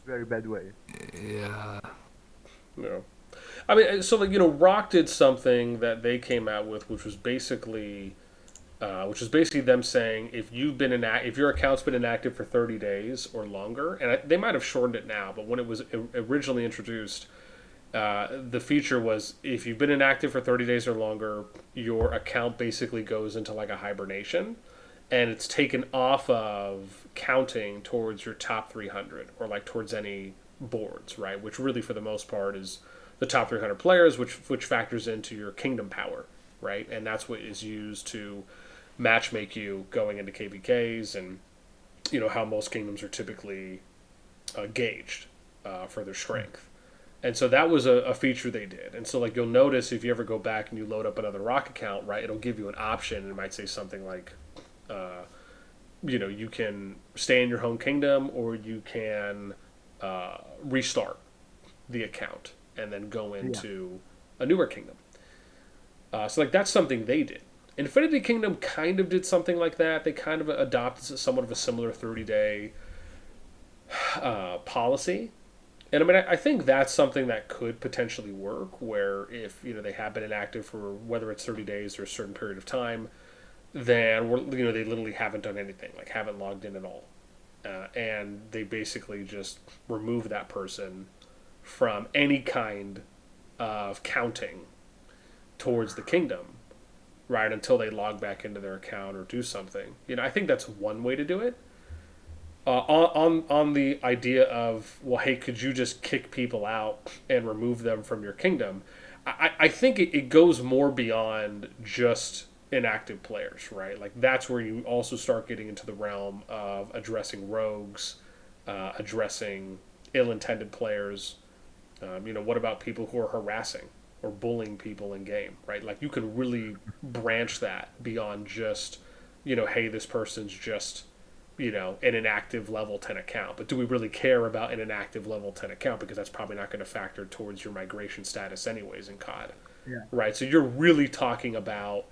very bad way. Yeah. No. I mean, so like Rock did something that they came out with, which was basically them saying if your account's been inactive for 30 days or longer, and they might have shortened it now, but when it was originally introduced, the feature was if you've been inactive for 30 days or longer, your account basically goes into like a hibernation, and it's taken off of counting towards your top 300 or like towards any boards, right? Which really, for the most part, is the top 300 players, which factors into your kingdom power, right? And that's what is used to matchmake you going into KVKs, and how most kingdoms are typically gauged for their strength. And so that was a feature they did. And so like you'll notice if you ever go back and you load up another Rock account, right, it'll give you an option, and it might say something like, uh, you can stay in your home kingdom, or you can restart the account and then go Yeah. into a newer kingdom. So like that's something they did. Infinity Kingdom kind of did something like that. They kind of adopted somewhat of a similar 30-day policy. And I mean, I think that's something that could potentially work. Where if they have been inactive for whether it's 30 days or a certain period of time, then they literally haven't done anything, like haven't logged in at all, and they basically just remove that person from any kind of counting towards the kingdom, right, until they log back into their account or do something. I think that's one way to do it. On the idea of, well, hey, could you just kick people out and remove them from your kingdom? I think it goes more beyond just inactive players, right? Like that's where you also start getting into the realm of addressing rogues, addressing ill-intended players. What about people who are harassing or bullying people in game, right? Like you can really branch that beyond just, hey, this person's just, an inactive level 10 account. But do we really care about an inactive level 10 account? Because that's probably not going to factor towards your migration status anyways in COD, Yeah. right? So you're really talking about,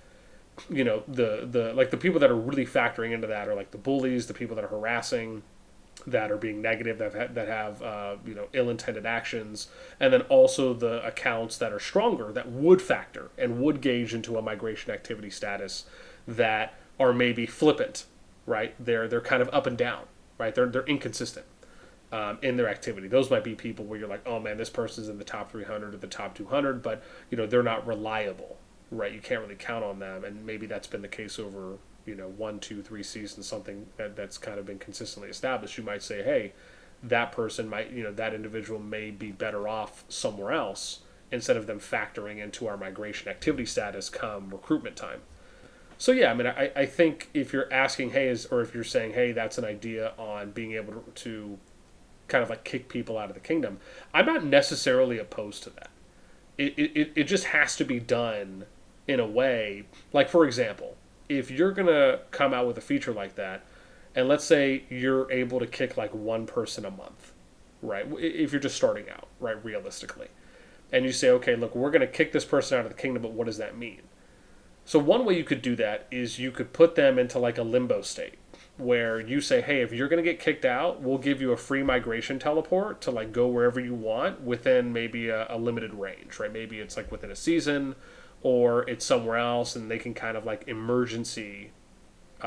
the like the people that are really factoring into that are like the bullies, the people that are harassing, that are being negative, that have ill-intended actions, and then also the accounts that are stronger that would factor and would gauge into a migration activity status, that are maybe flippant, right? They're kind of up and down, right? They're inconsistent in their activity. Those might be people where you're like, oh man, this person's in the top 300 or the top 200, but they're not reliable, right? You can't really count on them, and maybe that's been the case over 1, 2, 3 seasons, something that's kind of been consistently established. You might say, hey, that person might, that individual may be better off somewhere else, instead of them factoring into our migration activity status come recruitment time. So yeah, I mean, I think if you're asking, hey, or if you're saying, hey, that's an idea on being able to kind of like kick people out of the kingdom, I'm not necessarily opposed to that. It just has to be done in a way, like for example, if you're gonna come out with a feature like that, and let's say you're able to kick like one person a month, right? If you're just starting out, right, realistically, and you say, okay, look, we're gonna kick this person out of the kingdom, but what does that mean? So one way you could do that is you could put them into like a limbo state, where you say, hey, if you're going to get kicked out, we'll give you a free migration teleport to like go wherever you want within maybe a limited range, right? Maybe it's like within a season, or it's somewhere else, and they can kind of like emergency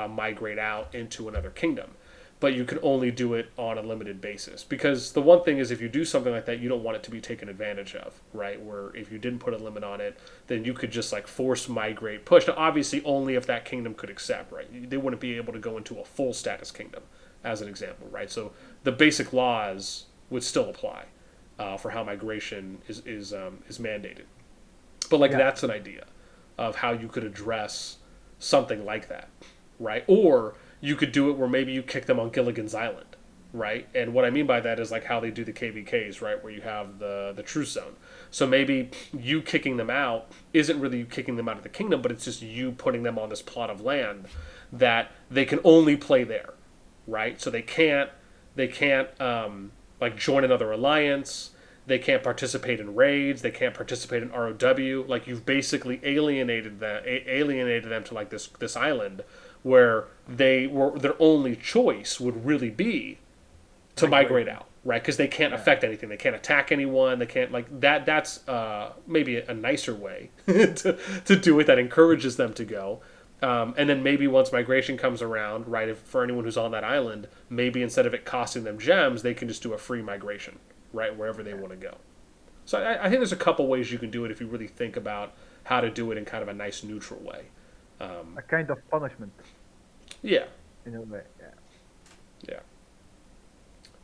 migrate out into another kingdom. But you can only do it on a limited basis, because the one thing is, if you do something like that, you don't want it to be taken advantage of, right? Where if you didn't put a limit on it, then you could just like force migrate push. Now obviously only if that kingdom could accept, right? They wouldn't be able to go into a full status kingdom, as an example, right? So the basic laws would still apply for how migration is mandated. But like Yeah. that's an idea of how you could address something like that, right? Or you could do it where maybe you kick them on Gilligan's Island, right? And what I mean by that is like how they do the KVKs, right? Where you have the truce zone. So maybe you kicking them out isn't really you kicking them out of the kingdom, but it's just you putting them on this plot of land that they can only play there, right? So they can't like join another alliance. They can't participate in raids. They can't participate in ROW. Like you've basically alienated them to like this island, where their only choice would really be to migrate Migration. out, right? Because they can't Yeah. affect anything. They can't attack anyone. They can't like that. That's maybe a nicer way to do it that encourages them to go. And then maybe once migration comes around, right? If for anyone who's on that island, maybe instead of it costing them gems, they can just do a free migration, right, wherever they Yeah. want to go. So I think there's a couple ways you can do it if you really think about how to do it in kind of a nice neutral way. A kind of punishment Yeah, in a way. Yeah. yeah,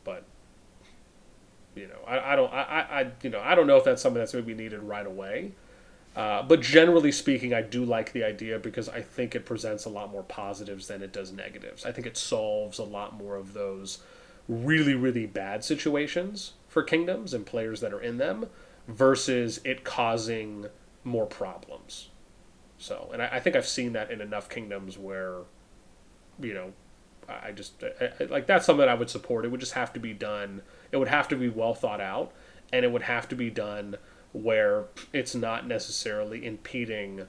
but I don't know if that's something that's going to be needed right away. But generally speaking, I do like the idea because I think it presents a lot more positives than it does negatives. I think it solves a lot more of those really, really bad situations for kingdoms and players that are in them versus it causing more problems. So, and I think I've seen that in enough kingdoms where, you know, like that's something I would support. It would just have to be done. It would have to be well thought out, and it would have to be done where it's not necessarily impeding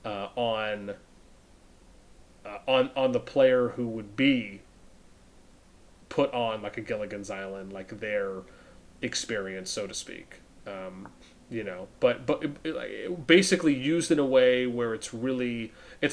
on on the player who would be put on like a Gilligan's Island, like their experience, so to speak. But basically used in a way where it's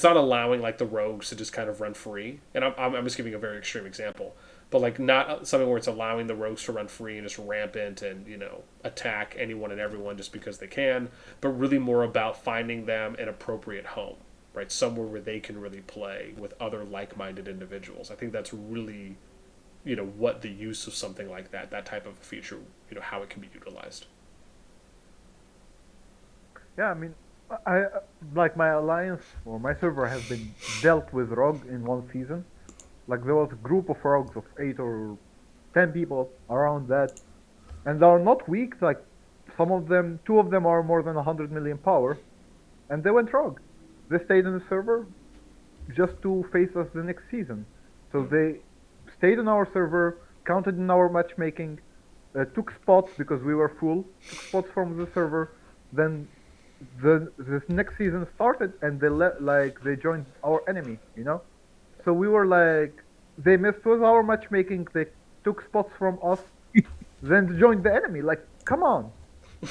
not allowing like the rogues to just kind of run free. And I'm just giving a very extreme example, but like not something where it's allowing the rogues to run free and just rampant and attack anyone and everyone just because they can, but really more about finding them an appropriate home, right? Somewhere where they can really play with other like-minded individuals. I think that's really what the use of something like that type of a feature, how it can be utilized. Yeah. I mean, I like my alliance or my server has been dealt with rogue in one season. Like there was a group of rogues of 8 or 10 people around that, and they are not weak. Like some of them, two of them are more than 100 million power, and they went rogue. They stayed in the server just to face us the next season. So they stayed on our server, counted in our matchmaking, took spots because we were full, took spots from the server. Then the this next season started, and they joined our enemy. So we were like, they messed with our matchmaking. They took spots from us, then joined the enemy. Like, come on.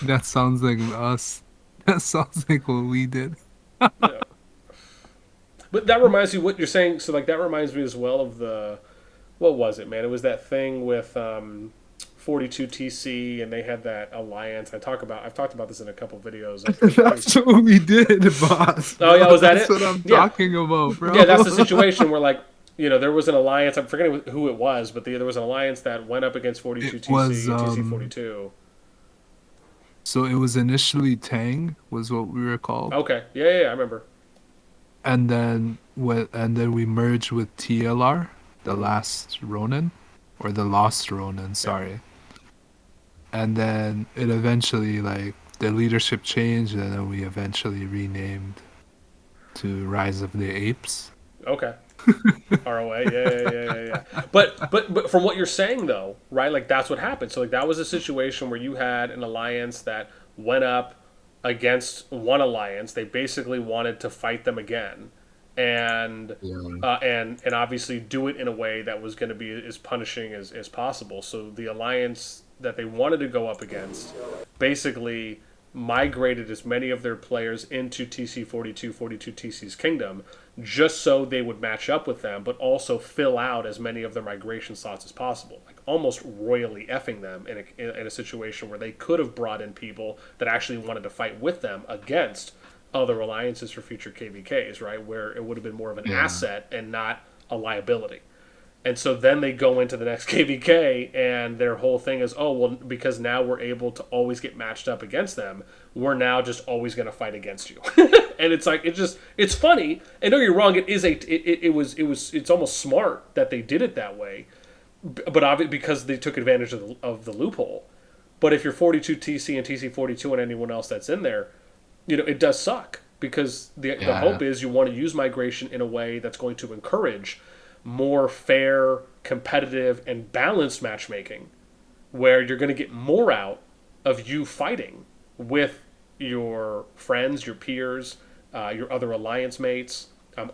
That sounds like us. That sounds like what we did. Yeah. But that reminds me what you're saying. So like that reminds me as well of the what was it, man? It was that thing with 42 TC, and they had that alliance. I've talked about this in a couple videos. That's what we did, boss, Oh yeah, bro. was that That's it? what I'm Yeah, talking about, yeah. That's the bro. situation where like there was an alliance. I'm forgetting who it was, but there was an alliance that went up against It 42 was TC and TC 42. so it was initially Tang was what we were called. Okay, yeah, I remember. And then we merged with TLR, the Hmm. last Ronin, or the Lost Ronin, Yeah. sorry. And then it eventually like the leadership changed, and then we eventually renamed to Rise of the Apes. Okay. ROA, yeah. But from what you're saying though, right? Like that's what happened. So like that was a situation where you had an alliance that went up against one alliance. They basically wanted to fight them again, and Yeah. and obviously do it in a way that was going to be as punishing as possible. So the alliance that they wanted to go up against basically migrated as many of their players into TC 42 TC's kingdom just so they would match up with them, but also fill out as many of their migration slots as possible. Like almost royally effing them in a situation where they could have brought in people that actually wanted to fight with them against other alliances for future KVKs, right? Where it would have been more of an Yeah. asset and not a liability. And so then they go into the next KVK, and their whole thing is, oh well, because now we're able to always get matched up against them, we're now just always going to fight against you. And it's like it's funny. And don't get me wrong, it's almost smart that they did it that way, but obviously because they took advantage of the loophole. But if you're 42 TC and TC 42 and anyone else that's in there, it does suck because the Yeah. hope is you want to use migration in a way that's going to encourage more fair, competitive, and balanced matchmaking, where you're going to get more out of you fighting with your friends, your peers, your other alliance mates,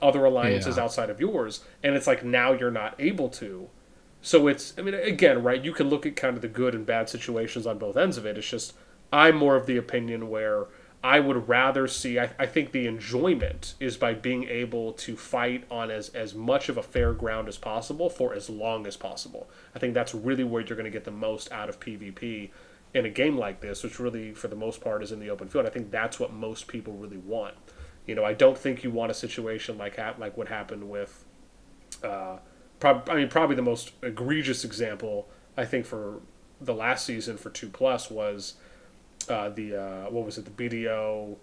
other alliances Yeah. outside of yours, and it's like now you're not able to So it's, I mean, again, right, you can look at kind of the good and bad situations on both ends of it. It's just, I'm more of the opinion where I would rather see, I think the enjoyment is by being able to fight on as much of a fair ground as possible for as long as possible. I think that's really where you're going to get the most out of PvP in a game like this, which really, for the most part, is in the open field. I think that's what most people really want. I don't think you want a situation like what happened with probably the most egregious example I think for the last season for 2 plus was the what was it, the BDO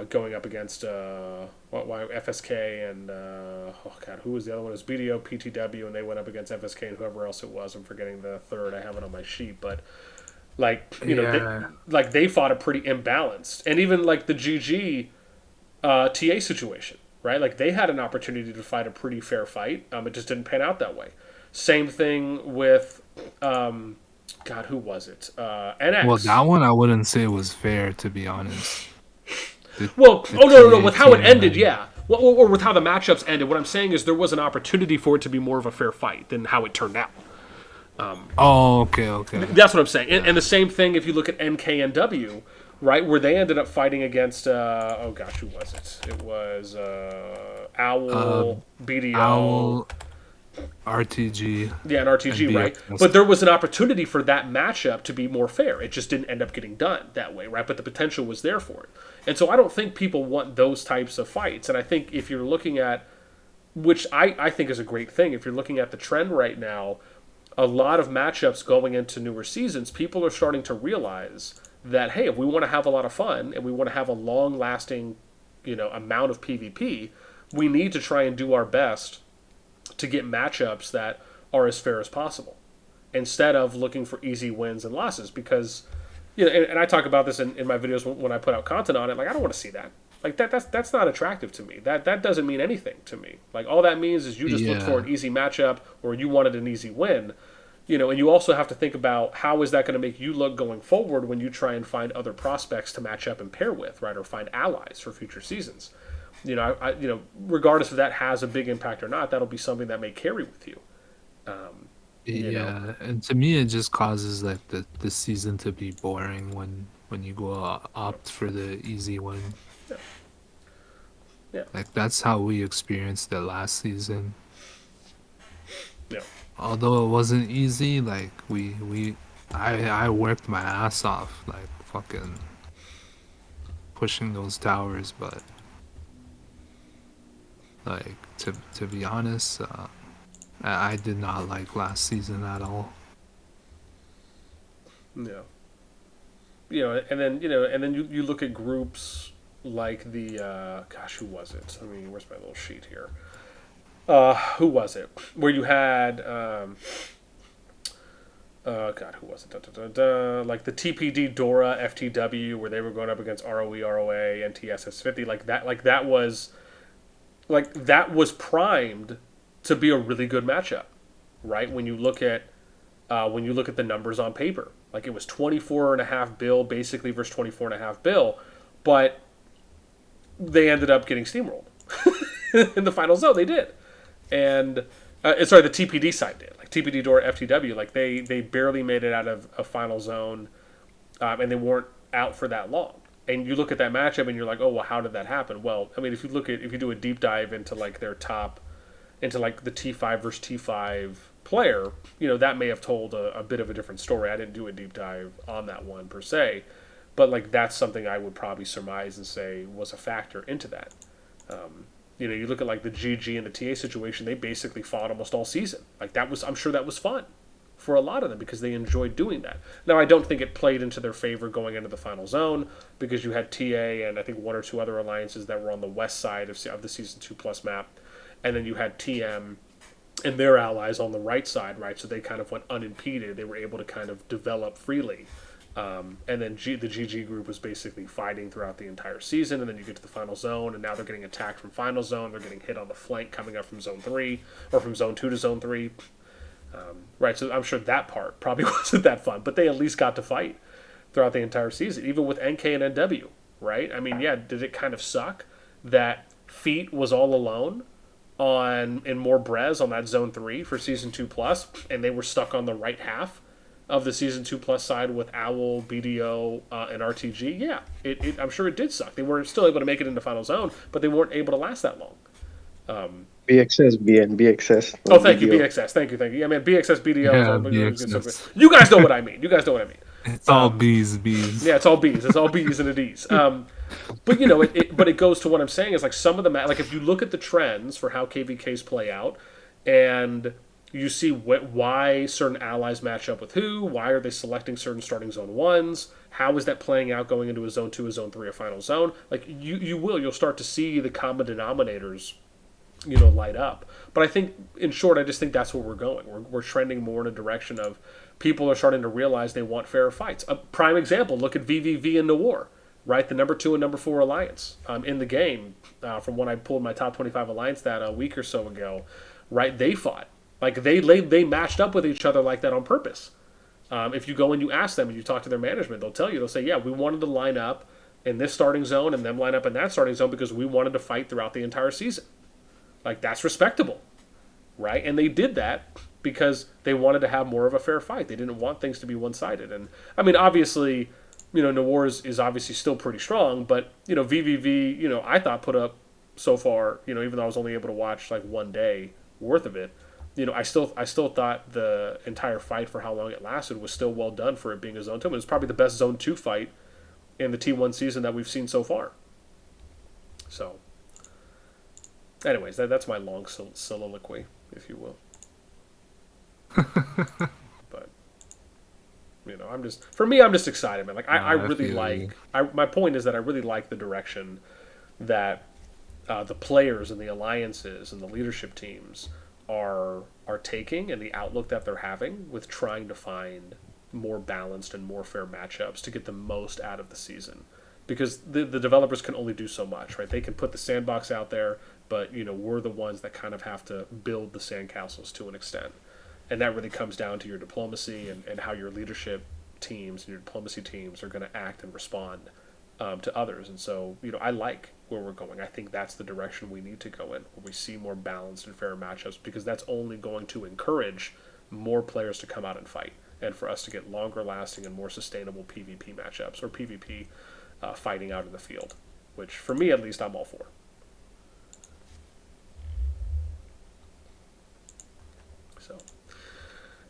going up against FSK and oh god, who was the other one? It was BDO, PTW, and they went up against FSK and whoever else it was. I'm forgetting the third. I have it on my sheet, but Yeah. they fought a pretty imbalanced, and even like the GG TA situation, right? Like they had an opportunity to fight a pretty fair fight. It just didn't pan out that way. Same thing with, God, who was it? Well, NX. that one I wouldn't say was fair, to be honest. Well, The oh no, TA with how it ended, TM. yeah. Well, or with how the matchups ended. What I'm saying is there was an opportunity for it to be more of a fair fight than how it turned out. Oh, okay, okay. That's what I'm saying. And the same thing if you look at NKNW, right, where they ended up fighting against, oh gosh, who was it? It was Owl, BDO. Owl, RTG, Yeah, and and RTG, right? BFS. But there was an opportunity for that matchup to be more fair. It just didn't end up getting done that way, right? But the potential was there for it. And so I don't think people want those types of fights. And I think if you're looking at, which I think is a great thing, if you're looking at the trend right now, a lot of matchups going into newer seasons, people are starting to realize that, hey, if we want to have a lot of fun and we want to have a long lasting, amount of PvP, we need to try and do our best to get matchups that are as fair as possible instead of looking for easy wins and losses because and I talk about this in my videos when I put out content on it. Like, I don't want to see that. Like that's not attractive to me. That doesn't mean anything to me. Like, all that means is you just looked for Yeah, an easy matchup or you wanted an easy win. And you also have to think about how is that going to make you look going forward when you try and find other prospects to match up and pair with, right, or find allies for future seasons. Regardless if that has a big impact or not, that'll be something that may carry with you. Um, you know, yeah. And to me, it just causes like the season to be boring when you go opt for the easy win. yeah, yeah, Like that's how we experienced it last season. yeah, Although it wasn't easy, like I worked my ass off, like fucking pushing those towers. But like to be honest, I did not like last season at all. yeah. And then you look at groups like the gosh, who was it? I mean, where's my little sheet here? Who was it? Where you had God, who was it? Like the TPD Dora FTW, where they were going up against ROE, ROA, and TSS50. That was primed to be a really good matchup, right? When you look at the numbers on paper, like it was 24 and a half bill basically versus 24 and a half bill, but they ended up getting steamrolled in the final zone. They did, and sorry, the TPD side did. Like TPD Door FTW, like they barely made it out of a final zone, and they weren't out for that long. And you look at that matchup, and you're like, oh well, how did that happen? Well, I mean, if you do a deep dive into like their top, into like the T5 versus T5 player, that may have told a bit of a different story. I didn't do a deep dive on that one per se, but like that's something I would probably surmise and say was a factor into that. You look at like the GG and the TA situation; they basically fought almost all season. Like that was, I'm sure that was fun for a lot of them because they enjoyed doing that. Now, I don't think it played into their favor going into the final zone because you had TA and I think one or two other alliances that were on the west side of the season 2+ map, and then you had TM and their allies on the right side, right? So they kind of went unimpeded. They were able to kind of develop freely. And then the GG group was basically fighting throughout the entire season, and then you get to the final zone, and now they're getting attacked from final zone. They're getting hit on the flank coming up from zone 3, or from zone 2 to zone 3. Right, so I'm sure that part probably wasn't that fun, but they at least got to fight throughout the entire season, even with NK and NW, right? I mean, yeah, did it kind of suck that Feet was all alone in more Brez on that Zone 3 for Season 2 Plus, and they were stuck on the right half of the Season 2 Plus side with Owl, BDO, and RTG, yeah, I'm sure it did suck. They were still able to make it into Final Zone, but they weren't able to last that long. BXS, BN, BXS, Oh, not thank you, BDO. BXS. Thank you, thank you. Yeah, man, BXS, BDO is Yeah, all good. BXS. You guys know what I mean. You guys know what I mean. It's all B's, B's. Yeah, it's all B's. It's all B's and a D's. But you know, but it goes to what I'm saying is like some of the like if you look at the trends for how KVKs play out, and you see why certain allies match up with who, why are they selecting certain starting zone ones, how is that playing out going into a zone 2, a zone 3, a final zone? Like you'll start to see the common denominators, light up. But I think, in short, I just think that's where we're going. We're trending more in a direction of people are starting to realize they want fairer fights. A prime example: look at VVV and Noir, right? The number 2 and number 4 alliance in the game. From when I pulled my top 25 alliance stat a week or so ago, right? They fought like they matched up with each other like that on purpose. If you go and you ask them and you talk to their management, they'll tell you. They'll say, "Yeah, we wanted to line up in this starting zone and them line up in that starting zone because we wanted to fight throughout the entire season." Like, that's respectable, right? And they did that because they wanted to have more of a fair fight. They didn't want things to be one-sided. And, I mean, obviously, Noir is obviously still pretty strong, but, VVV, I thought put up so far, even though I was only able to watch, like, one day worth of it, I still thought the entire fight for how long it lasted was still well done for it being a Zone 2. It was probably the best Zone 2 fight in the T1 season that we've seen so far. So... anyways, that's my long soliloquy, if you will. But I'm just excited, man. Like I really like. My point is that I really like the direction that the players and the alliances and the leadership teams are taking, and the outlook that they're having with trying to find more balanced and more fair matchups to get the most out of the season. Because the developers can only do so much, right? They can put the sandbox out there, but we're the ones that kind of have to build the sandcastles to an extent. And that really comes down to your diplomacy and how your leadership teams and your diplomacy teams are going to act and respond to others. And so, I like where we're going. I think that's the direction we need to go in, where we see more balanced and fair matchups, because that's only going to encourage more players to come out and fight, and for us to get longer lasting and more sustainable PvP matchups, or PvP fighting out in the field, which for me at least I'm all for. So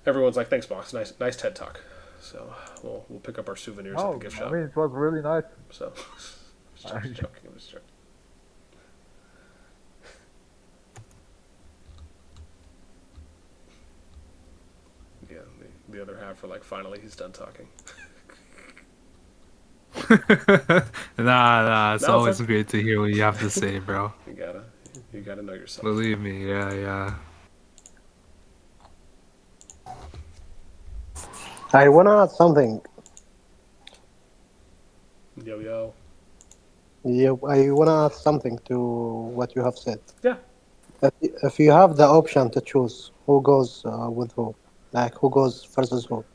everyone's like, "Thanks, boss. Nice TED talk." So we'll pick up our souvenirs at the gift shop. I mean, it was really nice. So I'm just joking. Yeah, the other half are like, finally he's done talking. Nah, it's No, always it's great to hear what you have to say, bro. You gotta know yourself. Believe me, yeah. I wanna add something. Yo. Yeah, I wanna add something to what you have said. Yeah. If you have the option to choose who goes with who, like who goes versus who,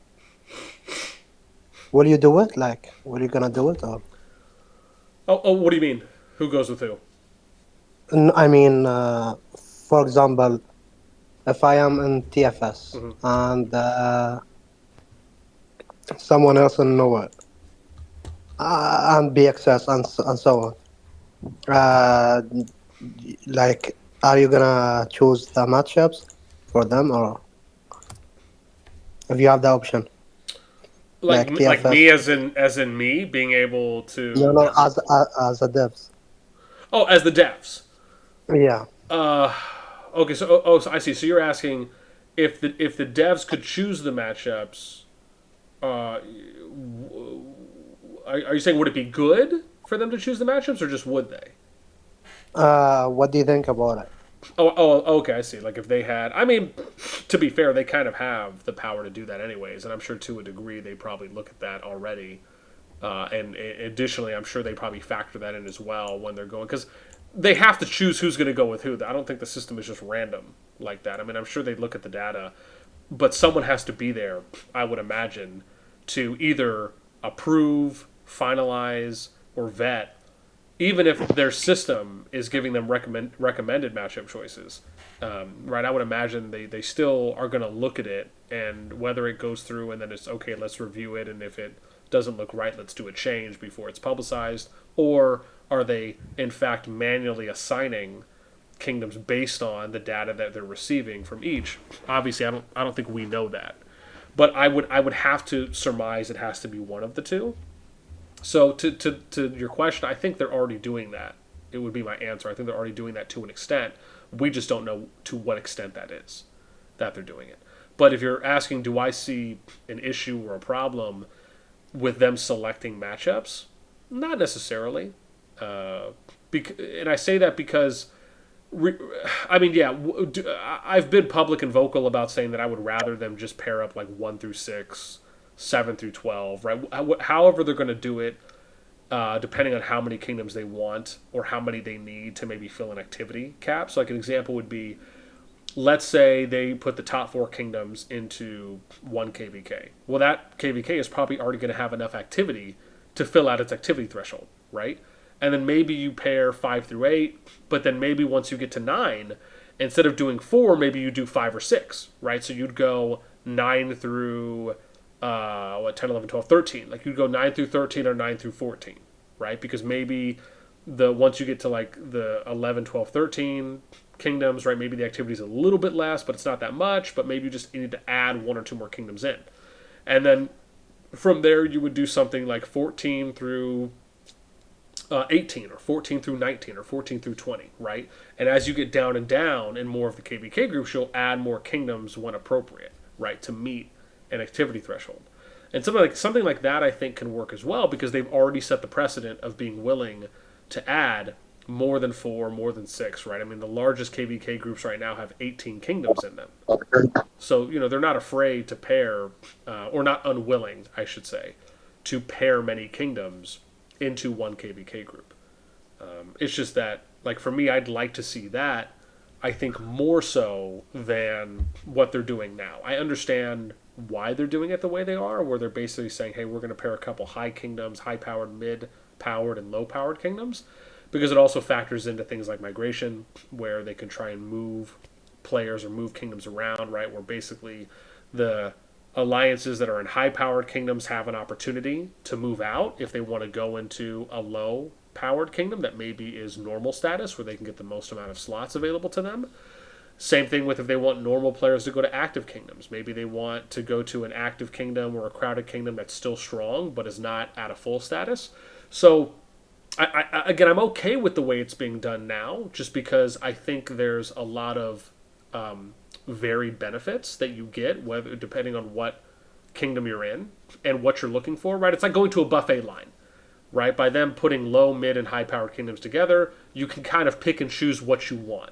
will you do it? Like, will you gonna do it or? Oh, what do you mean? Who goes with who? I mean, for example, if I am in TFS and someone else in nowhere, and BXS and so on, like, are you gonna choose the matchups for them, or if you have the option? Like TFS. me as in me being able to. No, as a devs. Oh, as the devs. Yeah. Okay. So I see. So you're asking if the devs could choose the matchups. Are you saying would it be good for them to choose the matchups, or just would they? What do you think about it? Okay, I see. Like if they had, I mean, to be fair, they kind of have the power to do that anyways, and I'm sure to a degree they probably look at that already. And additionally, I'm sure they probably factor that in as well when they're going, because they have to choose who's going to go with who. I don't think the system is just random like that. I mean, I'm sure they look at the data, but someone has to be there, I would imagine, to either approve, finalize, or vet even if their system is giving them recommended matchup choices, right? I would imagine they still are going to look at it, and whether it goes through and then it's okay, let's review it, and if it doesn't look right, let's do a change before it's publicized, or are they in fact manually assigning kingdoms based on the data that they're receiving from each? Obviously, I don't think we know that, but I would have to surmise it has to be one of the two. So to your question, I think they're already doing that. It would be my answer. I think they're already doing that to an extent. We just don't know to what extent that is that they're doing it. But if you're asking, do I see an issue or a problem with them selecting matchups? Not necessarily. And I say that because, I mean, yeah, I've been public and vocal about saying that I would rather them just pair up like 1 through 6, 7 through 12, right? However they're going to do it, depending on how many kingdoms they want or how many they need to maybe fill an activity cap. So, like an example would be, let's say they put the top 4 kingdoms into one KVK. Well, that KVK is probably already going to have enough activity to fill out its activity threshold, right? And then maybe you pair 5 through 8, but then maybe once you get to 9, instead of doing 4, maybe you do 5 or 6, right? So you'd go 9 through 10, 11, 12, 13. Like you'd go 9 through 13 or 9 through 14, right? Because maybe once you get to like the 11, 12, 13 kingdoms, right? Maybe the activity is a little bit less, but it's not that much. But maybe you need to add 1 or 2 more kingdoms in, and then from there you would do something like 14 through 18, or 14 through 19, or 14 through 20, right? And as you get down and down in more of the KVK groups, you'll add more kingdoms when appropriate, right, to meet an activity threshold. And something like that, I think, can work as well because they've already set the precedent of being willing to add more than 4, more than 6, right? I mean, the largest KVK groups right now have 18 kingdoms in them. So, they're not afraid to pair, or not unwilling, I should say, to pair many kingdoms into one KVK group. It's just that, like, for me, I'd like to see that, I think, more so than what they're doing now. I understand why they're doing it the way they are, where they're basically saying, hey, we're going to pair a couple high kingdoms, high-powered, mid-powered, and low-powered kingdoms, because it also factors into things like migration, where they can try and move players or move kingdoms around, right, where basically the alliances that are in high-powered kingdoms have an opportunity to move out if they want to go into a low-powered kingdom that maybe is normal status, where they can get the most amount of slots available to them. Same thing with if they want normal players to go to active kingdoms. Maybe they want to go to an active kingdom or a crowded kingdom that's still strong but is not at a full status. So, again, I'm okay with the way it's being done now, just because I think there's a lot of varied benefits that you get, whether depending on what kingdom you're in and what you're looking for. Right? It's like going to a buffet line. Right? By them putting low, mid, and high-powered kingdoms together, you can kind of pick and choose what you want.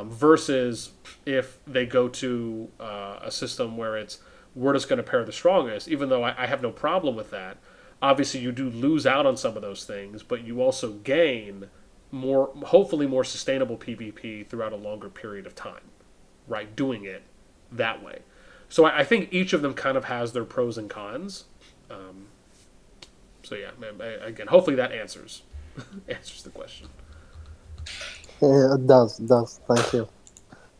Versus if they go to a system where we're just going to pair the strongest, even though I have no problem with that. Obviously, you do lose out on some of those things, but you also gain more, hopefully more sustainable PvP throughout a longer period of time, right? Doing it that way. So I think each of them kind of has their pros and cons. So yeah, again, hopefully that answers the question. Yeah, it does. It does. Thank you.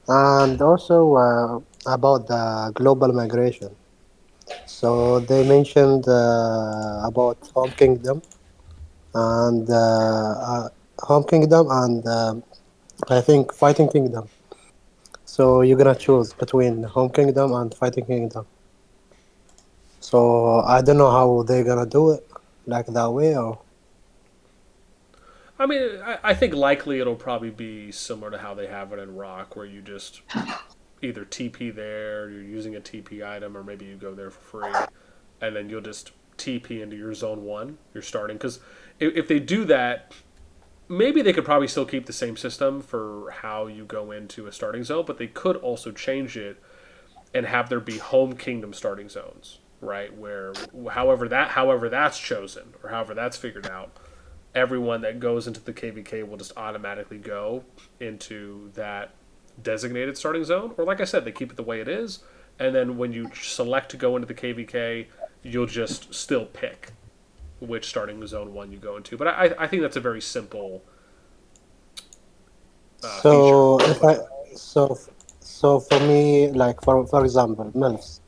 And also about the global migration. So they mentioned about and Home Kingdom and I think Fighting Kingdom. So you're gonna choose between Home Kingdom and Fighting Kingdom. So I don't know how they're gonna do it, like that way or. I mean, I think likely it'll probably be similar to how they have it in Rock, where you just either TP there, you're using a TP item, or maybe you go there for free, and then you'll just TP into your zone 1, you're starting. Because if they do that, maybe they could probably still keep the same system for how you go into a starting zone, but they could also change it and have there be home kingdom starting zones, right? Where however that's chosen or however that's figured out, everyone that goes into the KVK will just automatically go into that designated starting zone. Or like I said, they keep it the way it is, and then when you select to go into the KVK, you'll just still pick which starting zone one you go into. But I think that's a very simple feature So to if put I in. so so for me, like for example, MILFs.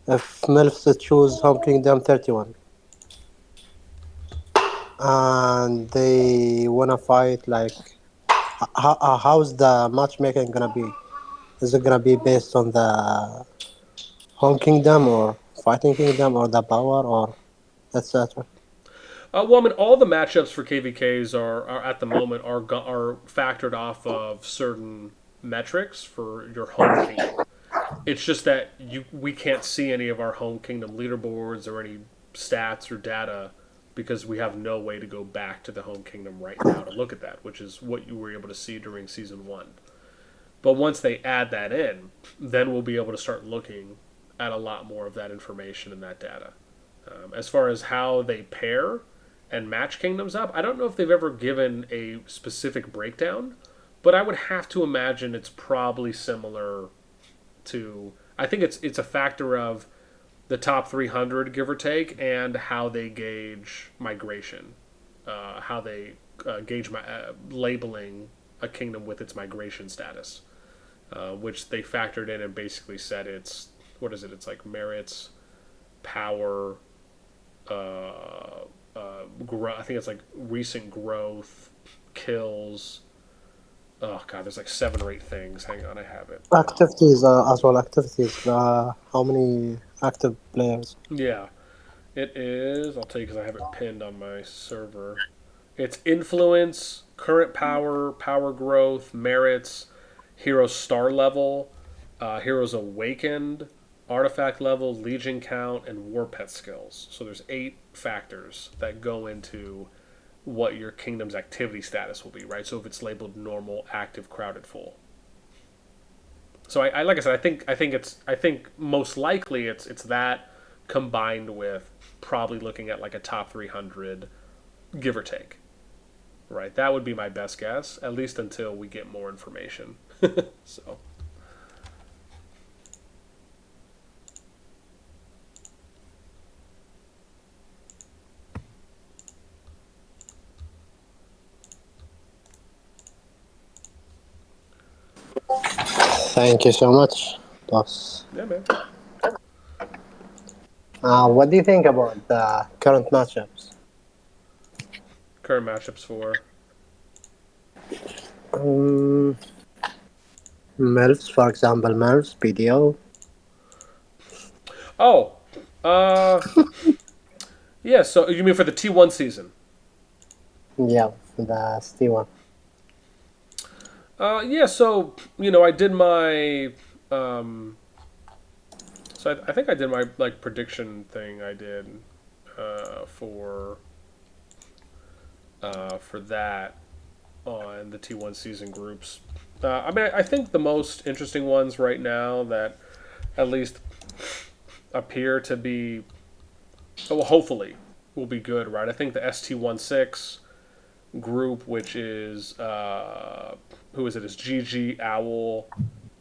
If MILFs choose Home Kingdom 31 and they wanna fight, like how's the matchmaking gonna be? Is it gonna be based on the Home Kingdom or Fighting Kingdom or the power or etc.? Well, I mean, all the matchups for KVKs are at the moment are factored off of certain metrics for your home kingdom. It's just that we can't see any of our home kingdom leaderboards or any stats or data because we have no way to go back to the home kingdom right now to look at that, which is what you were able to see during season one. But once they add that in, then we'll be able to start looking at a lot more of that information and that data. As far as how they pair and match kingdoms up, I don't know if they've ever given a specific breakdown, but I would have to imagine it's probably similar to. I think it's a factor of the top 300, give or take, and how they gauge migration, how they gauge labeling a kingdom with its migration status, which they factored in and basically said it's what is it? It's like merits, power, I think it's like recent growth, kills. Oh god, there's like 7 or 8 things. Hang on, I have it. Activities as well. Activities. How many active players? Yeah, it is. I'll tell you because I have it pinned on my server. It's influence, current power, power growth, merits, hero star level, heroes awakened, artifact level, legion count, and war pet skills. So there's 8 factors that go into what your kingdom's activity status will be, right? So if it's labeled normal, active, crowded, full. So I like I said, I think most likely it's that combined with probably looking at like a top 300, give or take, right? That would be my best guess, at least until we get more information. So Thank you so much, boss. yeah, man. What do you think about the current matchups? Current matchups for Um, MILFs, for example, MILFs, BDO. oh, uh, yeah. So you mean for the T1 season? Yeah, the ST1. Yeah. So I did my so I think I did my like prediction thing. I did uh, for for that on the T1 season groups. I mean, I think the most interesting ones right now that at least appear to be, well, hopefully, will be good, right? I think the ST16 group, which is, who is it? Is GG, Owl,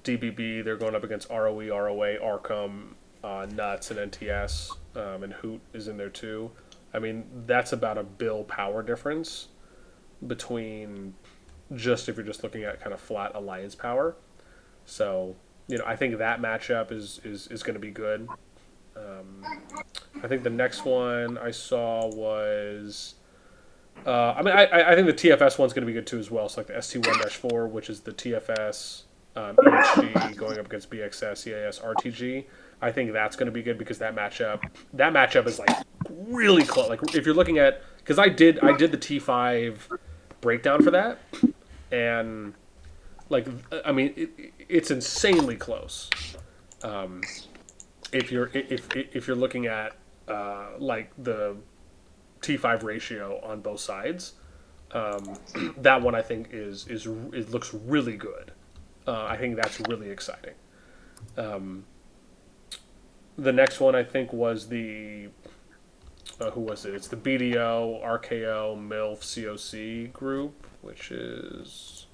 DBB. They're going up against ROE, ROA, Arkham, Nuts, and NTS, and Hoot is in there too. I mean, that's about a bill power difference between just if you're just looking at kind of flat alliance power. So, I think that matchup is going to be good. Um, I think the next one I saw was. I mean, I think the TFS one's going to be good too as well. So like the ST1-4, which is the TFS EHG going up against BXS, EAS, RTG. I think that's going to be good because that matchup is like really close. Like if you're looking at because I did the T5 breakdown for that, and like I mean it's insanely close. Um, if you're looking at like the T5 ratio on both sides, that one I think is it looks really good. I think that's really exciting. Um, the next one I think was the who was it? It's the BDO, RKO, MILF, COC group, which is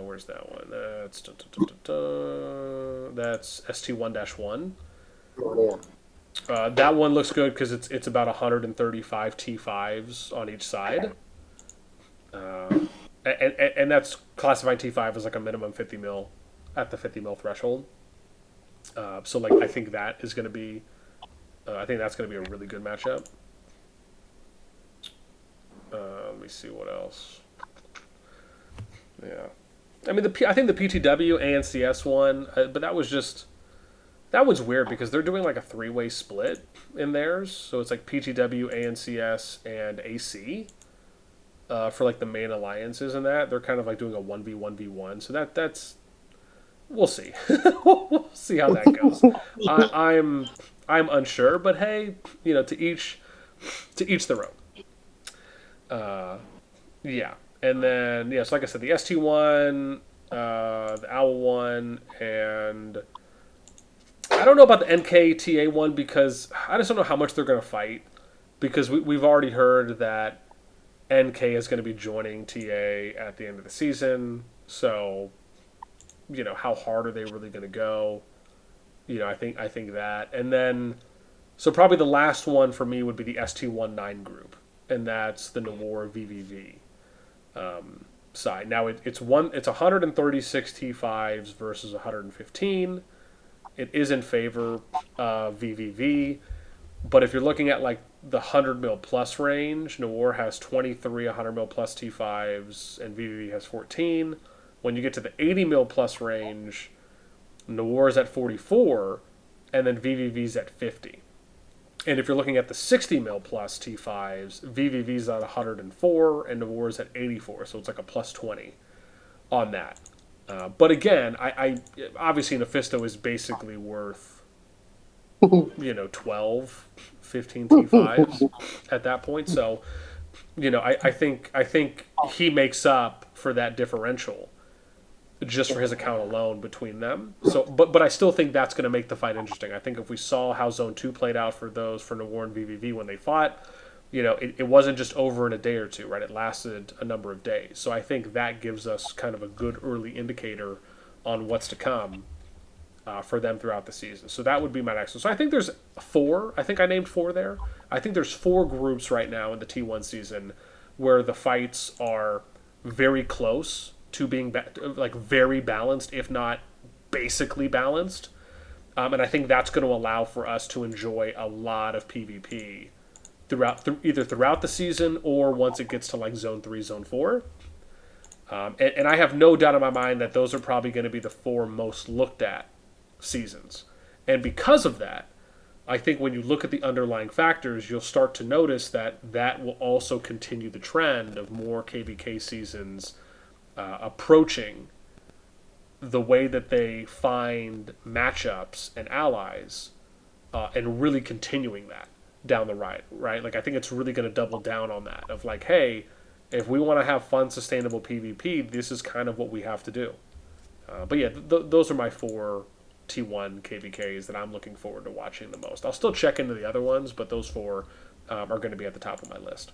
where's that one? That's ST1-1. Yeah. That one looks good because it's about 135 T5s on each side, and that's classified T5 as like a minimum 50 mil at the 50 mil threshold. So like I think that is going to be, I think that's going to be a really good matchup. Let me see what else. Yeah, I mean I think the PTW ANCS one, but that was weird because they're doing like a three-way split in theirs. So it's like PTW, ANCS, and AC for like the main alliances and that. They're kind of like doing a 1v1v1. So that's we'll see. We'll see how that goes. I'm unsure, but hey, to each their own. Yeah, and then yes, like I said, the ST1, the Owl one, and I don't know about the NKTA one because I just don't know how much they're going to fight because we've already heard that NK is going to be joining TA at the end of the season. So, how hard are they really going to go? I think that, and then so probably the last one for me would be the ST19 group, and that's the Nawar VVV side. Now it's 136 T5s versus 115. It is in favor of VVV, but if you're looking at like the 100 mil plus range, Nawar has 23 100 mil plus T5s and VVV has 14. When you get to the 80 mil plus range, Nawar is at 44 and then VVV's at 50. And if you're looking at the 60 mil plus T5s, VVV's at 104 and Nawar's at 84. So it's like a plus 20 on that. But again, I obviously Nephisto is basically worth 12, 15 T5s at that point. So I think he makes up for that differential just for his account alone between them. So, but I still think that's going to make the fight interesting. I think if we saw how Zone 2 played out for Nawar and VVV when they fought, it wasn't just over in a day or two, right? It lasted a number of days. So I think that gives us kind of a good early indicator on what's to come for them throughout the season. So that would be my next one. So I think there's four. I think I named four there. I think there's four groups right now in the T1 season where the fights are very close to being like very balanced, if not basically balanced. And I think that's going to allow for us to enjoy a lot of PvP either throughout the season or once it gets to like Zone 3, Zone 4. And I have no doubt in my mind that those are probably going to be the four most looked at seasons. And because of that, I think when you look at the underlying factors, you'll start to notice that will also continue the trend of more KVK seasons approaching the way that they find matchups and allies and really continuing that down the right? Like, I think it's really going to double down on that of like, hey, if we want to have fun, sustainable PvP, this is kind of what we have to do. But yeah, those are my four T1 KVKs that I'm looking forward to watching the most. I'll still check into the other ones, but those four are going to be at the top of my list.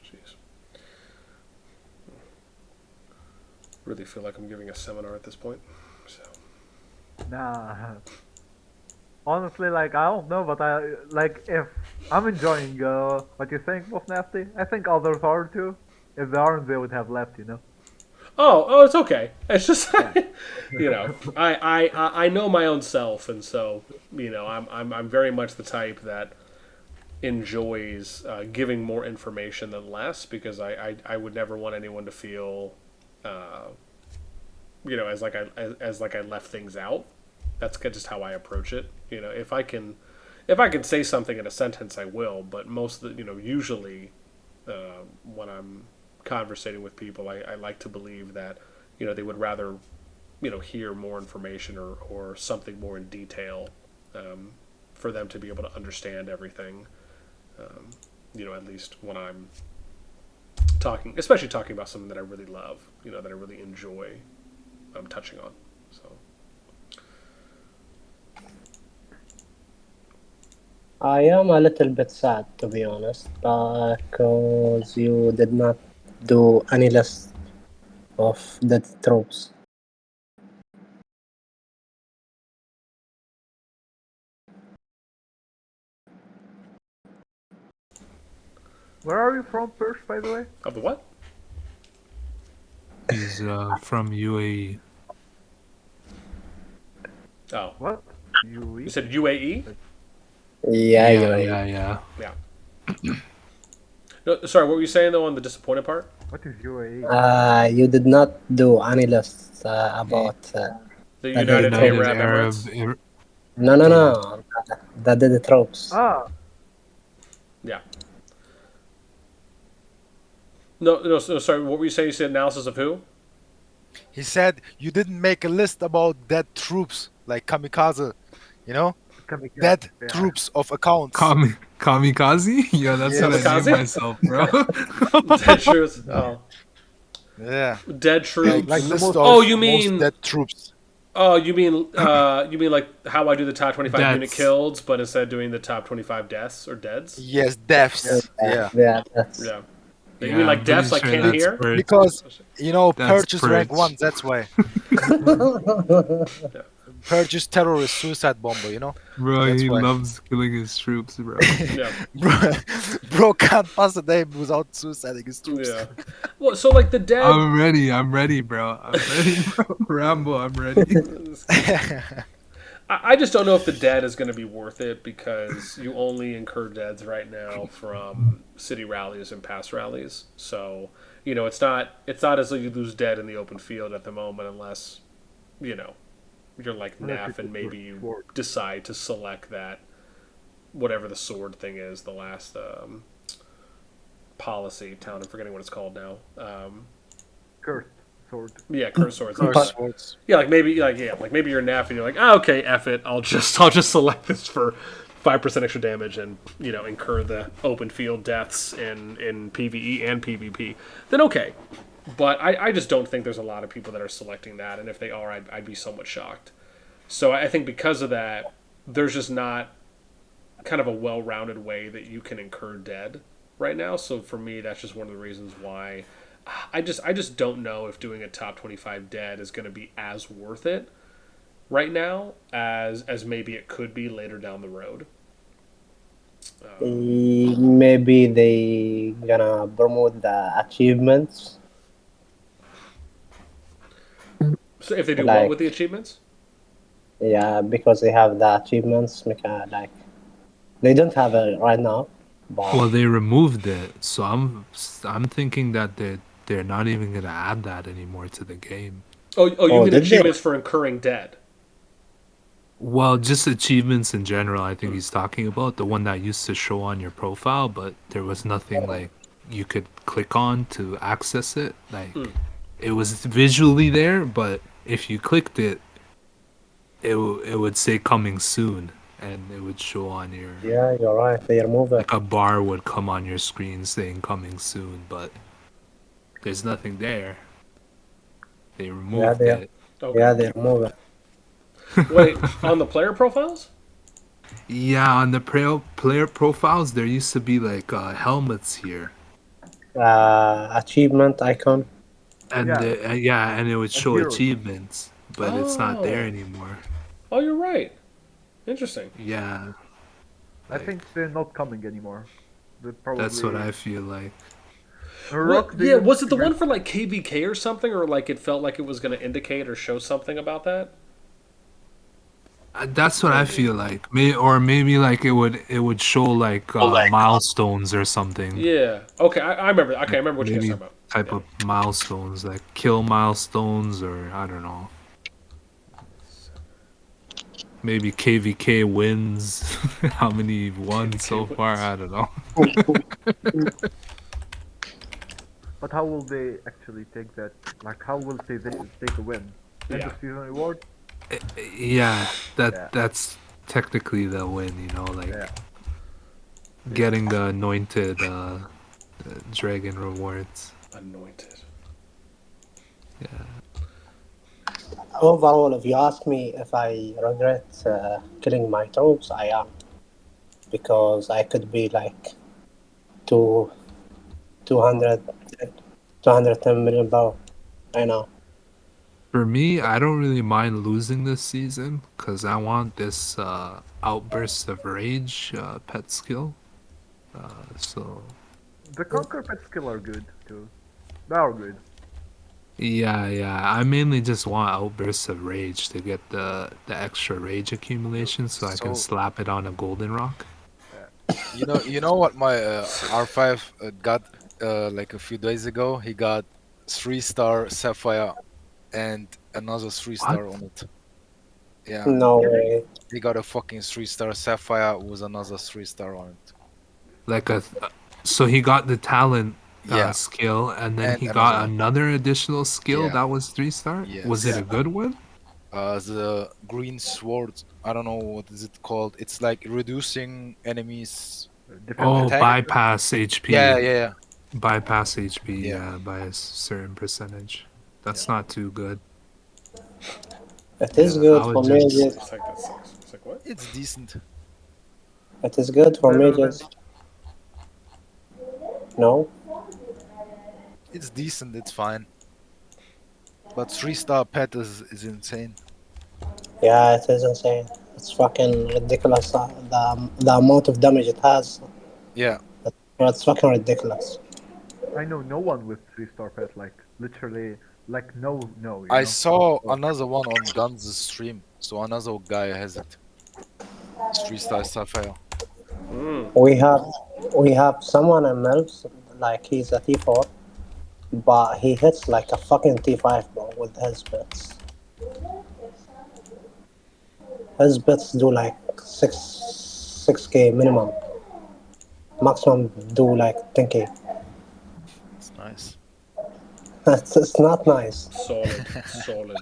Jeez. Really feel like I'm giving a seminar at this point. So. Nah. Honestly, like I don't know, but I like if I'm enjoying what you think, bossnasti. I think others are too. If they aren't, they would have left. Oh, it's okay. It's just, Yeah. I know my own self, and so I'm very much the type that enjoys giving more information than less because I would never want anyone to feel, as like I left things out. That's just how I approach it. If I can say something in a sentence, I will. But most of usually when I'm conversating with people, I like to believe that they would rather hear more information or something more in detail for them to be able to understand everything. At least when I'm talking, especially talking about something that I really love, that I really enjoy touching on. So I am a little bit sad, to be honest, because you did not do any list of dead tropes. Where are you from, first, by the way? of the what? He's from UAE. Oh, What? UE? you said UAE? Yeah, Yeah, you're yeah, yeah. Yeah. No, sorry, what were you saying though on the disappointed part? What is UAE? You did not do any list Y- about The the dead United tropes. United Arab Arab. Emirates? No, no, Yeah. no. The dead tropes. Ah, Yeah. No, no, sorry. What were you saying? You said analysis of who? He said you didn't make a list about dead troops like kamikaze, you know, kamikaze. dead Yeah. troops of accounts. Kamikaze? Yeah, that's what I named Kamikaze? myself, bro. Dead troops. Oh, Yeah, dead troops. like Like the list most. of Oh, you most mean? dead troops. Oh, you mean like how I do the top 25 unit Deaths. kills, but instead of doing the top 25 deaths or deads? Yes, deaths. Yeah, Yeah, that's Yeah. You Yeah, mean like I'm pretty deaths like sure Ken that's here? Purge. because That's purge is rank Purge. 1. That's why purge is terrorist suicide bomber. Bro, That's he why. loves killing his troops, bro. Yeah. bro can't pass a day without suiciding his troops. Yeah. Well, so like the dead. I'm ready, bro. I'm ready, bro. Rambo, I'm ready. I just don't know if the dead is going to be worth it because you only incur deads right now from city rallies and past rallies. So it's not as though you lose dead in the open field at the moment unless you're like Unless Naff you and put maybe your you sword. decide to select that whatever the sword thing is, the last policy town. I'm forgetting what it's called now. Cursed sword. Yeah, curse swords. Curse words. Yeah, like maybe you're Naff and you're like, okay, F it, I'll just select this for 5% extra damage and incur the open field deaths in PVE and PvP. Then okay, but I just don't think there's a lot of people that are selecting that, and if they are, I'd be somewhat shocked. So I think because of that, there's just not kind of a well-rounded way that you can incur dead right now. So for me, that's just one of the reasons why I just don't know if doing a top 25 dead is going to be as worth it right now as maybe it could be later down the road. maybe they gonna promote the achievements. So if they do what Like, with the achievements? yeah, because they have the achievements. Like, they don't have it right now, but Well, they removed it, so I'm thinking that they're not even gonna add that anymore to the game. Oh, you Oh, mean did they? achievements for incurring dead? Well, just achievements in general, I think he's talking about the one that used to show on your profile, but there was nothing like you could click on to access it. Like it was visually there, but if you clicked it, it would say coming soon, and it would show on your yeah, you're right. They remove it. like a bar would come on your screen saying coming soon, but there's nothing there. They Yeah, removed they it. Okay. yeah they remove it. Wait, on the player profiles? Yeah, on the player profiles, there used to be like helmets here. Achievement icon. And Yeah. and it would And show heroes. achievements, but it's not there Oh. anymore. Oh, you're right. Interesting. Yeah, I like, think they're not coming anymore. They probably. that's what I feel like. Rock Yeah, didn't was it the one even- for like KVK or something, or like it felt like it was going to indicate or show something about that? That's what I feel like. Maybe like it would show like milestones or something. Yeah. Okay, I remember. Okay, I Like, remember what you guys maybe are talking about. type Yeah. of milestones, like kill milestones, or I don't know. Maybe KVK wins. How many won KVK so far? wins. I don't know. But how will they actually take that? Like, how will they take a win? End Yeah. of season reward? Yeah, that Yeah, that's technically the win. You know, like yeah. getting the anointed dragon rewards. Anointed. Yeah. Overall, if you ask me if I regret killing my troops, I am, because I could be like two, Oh, 200, 210 million power. I know. For me, I don't really mind losing this season because I want this outburst of rage pet skill. So the conquer pet skill are good too. They are good. yeah, I mainly just want outbursts of rage to get the extra rage accumulation so I can So slap it on a golden rock. Yeah. you know what my R5 got like a few days ago. He got 3-star sapphire and another 3-star What? on it. Yeah, No Kidding? way. he got a fucking 3-star sapphire with another 3-star on it. Like so he got the talent Yeah, skill and then and he another got one. another additional skill Yeah, that was 3-star. Was it yes. a good one? The green sword. I don't know what is it called. It's like reducing enemies Oh, Defensive attack. condition? bypass HP. Yeah, yeah, yeah. Bypass HP, Yeah. yeah, by a certain percentage. Yeah. That's not too good. It is Yeah, I good would for just. mages. It's like that sucks. It's like what? It's decent. It is good for Better than mages. No? It's decent. It's fine. But 3-star pet is insane. Yeah, it is insane. It's fucking ridiculous. The amount of damage it has. Yeah. It's fucking ridiculous. I know no one with 3-star pet, like literally like no, you I know? saw Oh, another one on Guns' stream. So another guy has it. 3-star sapphire. Mm. We have we have someone in Melps, like he's a T4, but he hits like a fucking T5 bro with his bits. His bits do like 6k minimum. Maximum do like 10k. It's nice. It's not nice. Solid. Solid.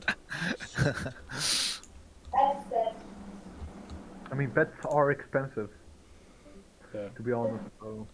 I mean pets are expensive Yeah. to be honest. So